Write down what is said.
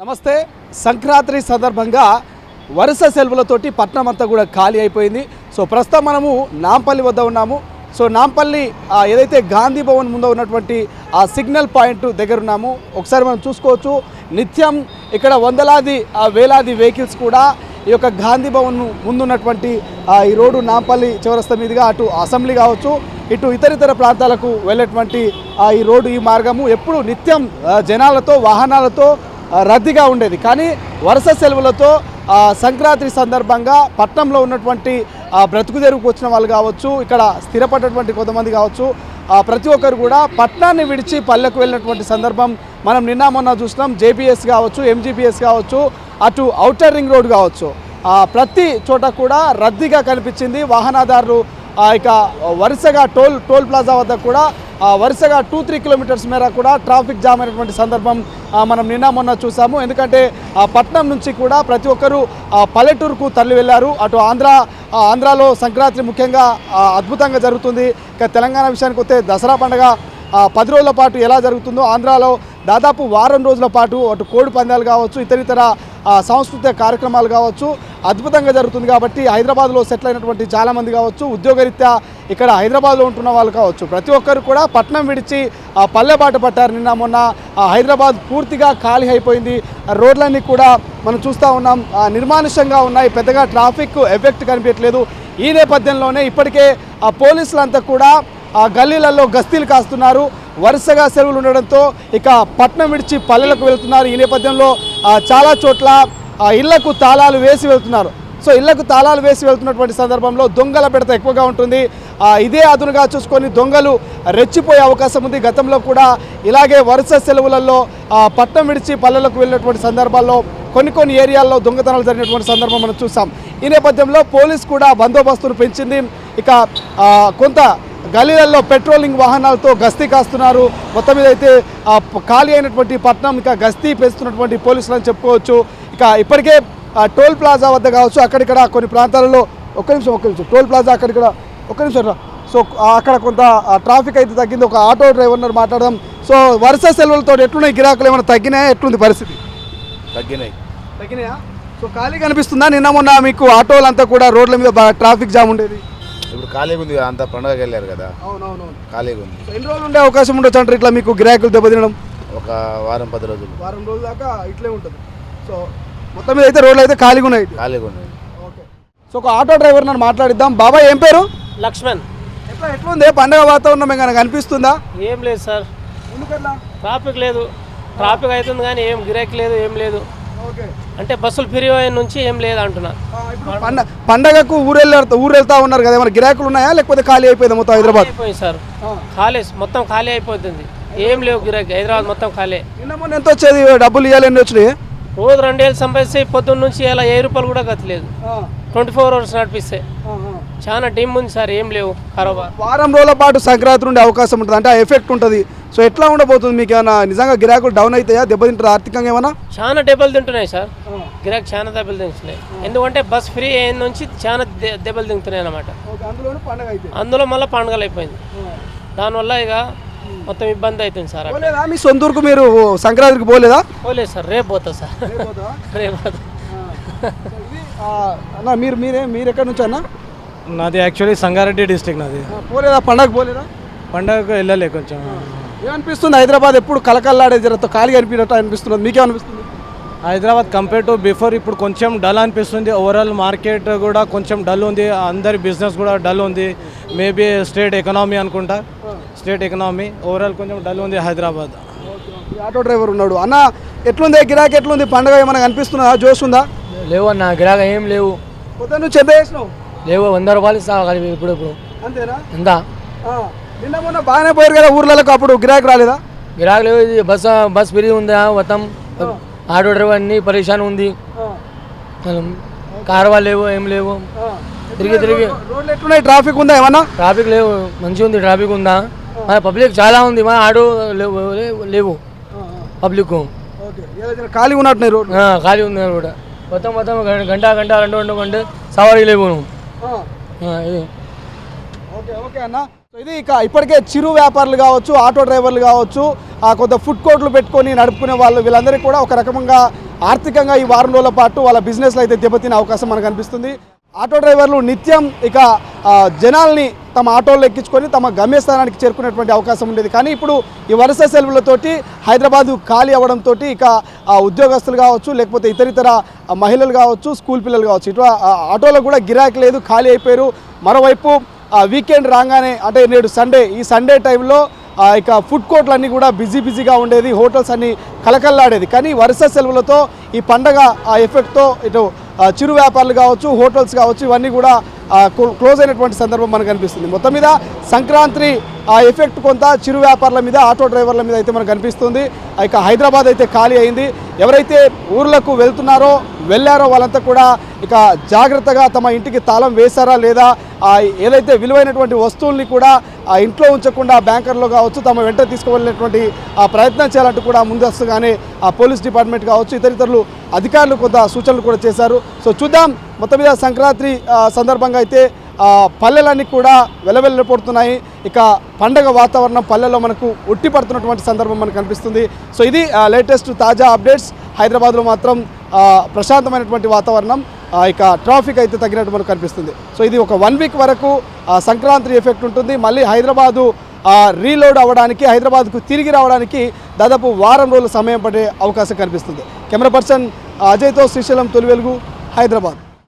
నమస్తే. సంక్రాంతి సందర్భంగా వరుస సెలవులతోటి పట్నం అంతా కూడా ఖాళీ అయిపోయింది. సో ప్రస్తుతం మనము నాంపల్లి వద్ద ఉన్నాము. సో నాంపల్లి ఏదైతే గాంధీ భవన్ ముందు ఉన్నటువంటి ఆ సిగ్నల్ పాయింట్ దగ్గర ఉన్నాము. ఒకసారి మనం చూసుకోవచ్చు, నిత్యం ఇక్కడ వందలాది వేలాది వెహికల్స్ కూడా ఈ యొక్క గాంధీ భవన్ ముందున్నటువంటి ఈ రోడ్డు నాంపల్లి చౌరస్తా మీదుగా అటు అసెంబ్లీ కావచ్చు, ఇటు ఇతర ప్రాంతాలకు వెళ్ళేటువంటి ఈ రోడ్డు ఈ మార్గము ఎప్పుడు నిత్యం జనాలతో వాహనాలతో రద్దీగా ఉండేది. కానీ వరుస సెలవులతో సంక్రాంతి సందర్భంగా పట్టణంలో ఉన్నటువంటి బ్రతుకు తెరువుకు వచ్చిన వాళ్ళు కావచ్చు, ఇక్కడ స్థిరపడినటువంటి కొంతమంది కావచ్చు, ప్రతి ఒక్కరు కూడా పట్టణాన్ని విడిచి పల్లెకు వెళ్ళినటువంటి సందర్భం మనం నిన్న మొన్న చూసినాం. జేపీఎస్ కావచ్చు, ఎంజీపీఎస్ కావచ్చు, అటు ఔటర్ రింగ్ రోడ్ కావచ్చు, ప్రతి చోట కూడా రద్దీగా కనిపించింది. వాహనదారులు ఇక వరుసగా టోల్ ప్లాజా వద్ద కూడా వరుసగా 2-3 కిలోమీటర్స్ మేర కూడా ట్రాఫిక్ జామ్ అయినటువంటి సందర్భం మనం నిన్న మొన్న చూసాము. ఎందుకంటే పట్నం నుంచి కూడా ప్రతి ఒక్కరూ పల్లెటూరుకు తరలి వెళ్ళారు. అటు ఆంధ్రాలో సంక్రాంతి ముఖ్యంగా అద్భుతంగా జరుగుతుంది. ఇక తెలంగాణ విషయానికి వస్తే దసరా పండుగ 10 రోజుల పాటు ఎలా జరుగుతుందో ఆంధ్రాలో దాదాపు వారం రోజుల పాటు అటు కోడి పందాలు కావచ్చు, ఇతర సాంస్కృతిక కార్యక్రమాలు కావచ్చు అద్భుతంగా జరుగుతుంది. కాబట్టి హైదరాబాద్లో సెటిల్ అయినటువంటి చాలామంది కావచ్చు, ఉద్యోగరీత్యా ఇక్కడ హైదరాబాద్లో ఉంటున్న వాళ్ళు కావచ్చు, ప్రతి ఒక్కరు కూడా పట్నం విడిచి పల్లె బాట పట్టారు. నిన్న మొన్న హైదరాబాద్ పూర్తిగా ఖాళీ అయిపోయింది. రోడ్లన్నీ కూడా మనం చూస్తూ ఉన్నాం, నిర్మానుష్యంగా ఉన్నాయి, పెద్దగా ట్రాఫిక్ ఎఫెక్ట్ కనిపించట్లేదు. ఈ నేపథ్యంలోనే ఇప్పటికే పోలీసులంతా కూడా గల్లీలలో గస్తీలు కాస్తున్నారు. వరుసగా సెలవులు ఉండడంతో ఇక పట్నం విడిచి పల్లెలకు వెళ్తున్నారు. ఈ నేపథ్యంలో చాలా చోట్ల ఇళ్లకు తాళాలు వేసి వెళ్తున్నారు. సో ఇళ్లకు తాళాలు వేసి వెళ్తున్నటువంటి సందర్భంలో దొంగల బెడత ఎక్కువగా ఉంటుంది. ఇదే అదునుగా చూసుకొని దొంగలు రెచ్చిపోయే అవకాశం ఉంది. గతంలో కూడా ఇలాగే వరుస సెలవులలో పట్నం విడిచి పల్లెలకు వెళ్ళినటువంటి సందర్భాల్లో కొన్ని ఏరియాల్లో దొంగతనాలు జరిగినటువంటి సందర్భం మనం చూసాం. ఈ నేపథ్యంలో పోలీస్ కూడా బందోబస్తును పెంచింది. ఇక కొంత గలీలలో పెట్రోలింగ్ వాహనాలతో గస్తీ కాస్తున్నారు. మొత్తం మీద అయితే ఖాళీ అయినటువంటి పట్నం ఇక గస్తీ పెంచుతున్నటువంటి పోలీసులు అని చెప్పుకోవచ్చు. ఇక ఇప్పటికే టోల్ ప్లాజా వద్ద కావచ్చు, అక్కడిక్కడ కొన్ని ప్రాంతాలలో ఒక్క నిమిషం టోల్ ప్లాజా అక్కడిక్కడ ఒక్క నిమిషం. సో అక్కడ కొంత ట్రాఫిక్ అయితే తగ్గింది. ఒక ఆటో డ్రైవర్ని మాట్లాడదాం. సో వరుస సెలవులతో ఎట్లున్నాయి గిరాకులు, ఏమైనా తగ్గినాయా, ఎట్లుంది పరిస్థితి? తగ్గినాయా? సో ఖాళీ కనిపిస్తుందా? నిన్న మొన్న మీకు ఆటోలంతా కూడా రోడ్ల మీద ట్రాఫిక్ జామ్ ఉండేది, ఇప్పుడు ఖాళీగా ఉంది. అంతా పండుగకి వెళ్ళారు కదా, అవునవును ఖాళీగా ఉంది. ఎన్ని రోజులు ఉండే అవకాశం ఉండొచ్చు అంటారు ఇట్లా మీకు గిరాకులు దెబ్బతినడం? ఒక వారం 10 రోజులు, వారం రోజుల దాకా ఇట్లే ఉంటుంది. సో మొత్తం మీద అయితే రోడ్లు అయితే ఖాళీగా ఉన్నాయి. ఓకే. సో ఒక ఆటో డ్రైవర్ నన్ను మాట్లాడిద్దాం. బాబాయ్ ఏం పేరు? లక్ష్మణ్. ఎట్లుంది పండుగ వాతావరణం ఏమైనా కనిపిస్తుందా? ఏం లేదు సార్, ఎందుకన్నా? ట్రాఫిక్ లేదు. ట్రాఫిక్ అవుతుంది కానీ ఏం గిరాకీ లేదు, ఏం లేదు. అంటే బస్సులు ఫ్రీ అయిన నుంచి ఏం లేదు అంటున్నా. పండగకు ఊరు వెళ్తా ఉన్నారు కదా, ఏమైనా గిరాకులు ఉన్నాయా లేకపోతే ఖాళీ అయిపోయింది మొత్తం హైదరాబాద్? అయిపోయింది సార్, ఖాళీ మొత్తం ఖాళీ అయిపోతుంది. ఏం లేవు గిరాకీ, హైదరాబాద్ మొత్తం ఖాళీ. నిన్న మొన్న ఎంత వచ్చేది డబ్బులు ఇవ్వాలి, ఎన్ని వచ్చినాయి? రోజు 2 వేలు సంపాదిస్తే పొద్దున్న నుంచి ఇలా 1000 రూపాయలు కూడా గతలేదు. 24 అవర్స్ నడిపిస్తే చాలా టీం ఉంది సార్, ఏం లేవు కారోబార్. వారం రోజుల పాటు సంక్రాంతి ఉండే అవకాశం ఉంటుంది, అంటే ఆ ఎఫెక్ట్ ఉంటుంది. సో ఎట్లా ఉండబోతుంది మీకు? ఏమైనా నిజంగా గిరాకులు డౌన్ అవుతాయా, దెబ్బతింటారు ఆర్థికంగా ఏమైనా? చాలా దెబ్బలు తింటున్నాయి సార్, గిరాకీ చాలా దెబ్బలు తింటున్నాయి. ఎందుకంటే బస్ ఫ్రీ అయిన నుంచి చాలా దెబ్బలు తింటున్నాయి అన్నమాట. అందులో మళ్ళీ పండుగలు అయిపోయింది, దానివల్ల ఇక మొత్తం ఇబ్బంది అవుతుంది సార్. మీ సొంతూరుకు మీరు సంక్రాంతికి పోలేదా? పోలేదు సార్, రేపు పోతా సార్, రేపు పోతా. అన్న మీరు ఎక్కడి నుంచి అన్న? నాది యాక్చువల్లీ సంగారెడ్డి డిస్ట్రిక్ట్. నాది పోలేదా పండగ? పోలేదా పండగకు వెళ్ళలే. కొంచెం ఏమనిపిస్తుంది? హైదరాబాద్ ఎప్పుడు కలకల్లాడే జరగతో ఖాళీ అనిపినట్టు అనిపిస్తుంది, మీకేమనిపిస్తుంది? హైదరాబాద్ కంపేర్ టు బిఫోర్ ఇప్పుడు కొంచెం డల్ అనిపిస్తుంది. ఓవరాల్ మార్కెట్ కూడా కొంచెం డల్ ఉంది, అందరి బిజినెస్ కూడా డల్ ఉంది. మేబీ స్టేట్ ఎకనామీ అనుకుంటా, స్టేట్ ఎకనామీ ఓవరాల్ కొంచెం డల్ ఉంది హైదరాబాద్. ఆటో డ్రైవర్ ఉన్నాడు. అన్న ఎట్లుంది గిరాకీ, ఎట్లుంది పండుగ, ఏమైనా కనిపిస్తుందా, జోష్ ఉందా? లేవు అన్న, గిరాక ఏం లేవు. పొద్దున్న నుంచి ఎంత చేసినావు? లేవు, 100 రూపాయలు ఇస్తా ఇప్పుడు. అంతేనా? ఎంత? నిన్న మొన్న బాగానే పోయారు కదా ఊర్లకు, అప్పుడు గిరాకీ రాలేదా? గిరాక లేవు. ఇది బస్ ఫ్రీ ఉందా మొత్తం, ఆటో డ్రైవర్ అన్ని పరేషాన్ ఉంది. కార్వాలు లేవు, ఏం లేవు. తిరిగి రోడ్లు ఎట్లున్నాయి, ట్రాఫిక్ ఉందా ఏమన్నా? ట్రాఫిక్ లేవు, మంచిగా ఉంది. ట్రాఫిక్ ఉందా? మన పబ్లిక్ చాలా ఉంది, మన ఆటో లేవు పబ్లిక్. ఖాళీ ఉన్నట్టున్నాయి రోడ్, ఖాళీ ఉంది కూడా మొత్తం. గంట 2 గంట సవారీ లేవు. ఓకే అన్న. ఇది ఇక ఇప్పటికే చిరు వ్యాపారులు కావచ్చు, ఆటో డ్రైవర్లు కావచ్చు, కొంత ఫుడ్ కోర్టులు పెట్టుకొని నడుపుకునే వాళ్ళు, వీళ్ళందరికీ కూడా ఒక రకంగా ఆర్థికంగా ఈ వారం రోజుల పాటు వాళ్ళ బిజినెస్లో అయితే దెబ్బతినే అవకాశం మనకు కనిపిస్తుంది. ఆటో డ్రైవర్లు నిత్యం ఇక జనాల్ని తమ ఆటోల్లో ఎక్కించుకొని తమ గమ్యస్థానానికి చేరుకునేటువంటి అవకాశం ఉండేది. కానీ ఇప్పుడు ఈ వరుస సెలవులతోటి హైదరాబాదు ఖాళీ అవ్వడంతో ఇక ఉద్యోగస్తులు కావచ్చు, లేకపోతే ఇతరితర మహిళలు కావచ్చు, స్కూల్ పిల్లలు కావచ్చు, ఇటు ఆటోలో కూడా గిరాకీ లేదు, ఖాళీ అయిపోయారు. మరోవైపు వీకెండ్ రాగానే అంటే నేడు సండే, ఈ సండే టైంలో ఇక ఫుడ్ కోర్ట్లన్నీ కూడా బిజీగా ఉండేది, హోటల్స్ అన్నీ కలకల్లాడేది. కానీ వరుస సెలవులతో ఈ పండగ ఎఫెక్ట్తో ఇటు చిరు వ్యాపారులు కావచ్చు, హోటల్స్ కావచ్చు, ఇవన్నీ కూడా క్లోజ్ అయినటువంటి సందర్భం మనకు కనిపిస్తుంది. మొత్తం మీద సంక్రాంతి ఎఫెక్ట్ కొంత చిరు వ్యాపారుల మీద, ఆటో డ్రైవర్ల మీద అయితే మనకు కనిపిస్తుంది. ఇక హైదరాబాద్ అయితే ఖాళీ అయింది. ఎవరైతే ఊర్లకు వెళ్ళారో వాళ్ళంతా కూడా ఇక జాగ్రత్తగా తమ ఇంటికి తాళం వేశారా లేదా, ఏదైతే విలువైనటువంటి వస్తువుల్ని కూడా ఇంట్లో ఉంచకుండా బ్యాంకర్లో కావచ్చు తమ వెంట తీసుకువెళ్ళినటువంటి ప్రయత్నం చేయాలంటూ కూడా ముందస్తుగానే పోలీస్ డిపార్ట్మెంట్ కావచ్చు, ఇతరితరులు అధికారులు కొంత సూచనలు కూడా చేశారు. సో చూద్దాం, మొత్తం మీద సంక్రాంతి సందర్భంగా అయితే పల్లెలన్నీ కూడా వెలవెల్లపడుతున్నాయి. ఇక పండగ వాతావరణం పల్లెల్లో మనకు ఉట్టిపడుతున్నటువంటి సందర్భం మనకు కనిపిస్తుంది. సో ఇది లేటెస్ట్ తాజా అప్డేట్స్. హైదరాబాద్లో మాత్రం ప్రశాంతమైనటువంటి వాతావరణం, ఇక ట్రాఫిక్ అయితే తగ్గినట్టు మనకు కనిపిస్తుంది. సో ఇది ఒక 1 వీక్ వరకు సంక్రాంతి ఎఫెక్ట్ ఉంటుంది. మళ్ళీ హైదరాబాదు రీలోడ్ అవ్వడానికి, హైదరాబాద్కు తిరిగి రావడానికి దాదాపు వారం రోజుల సమయం పడే అవకాశం కనిపిస్తుంది. కెమెరా పర్సన్ అజయ్తో శ్రీశైలం, తొలి వెలుగు, హైదరాబాద్.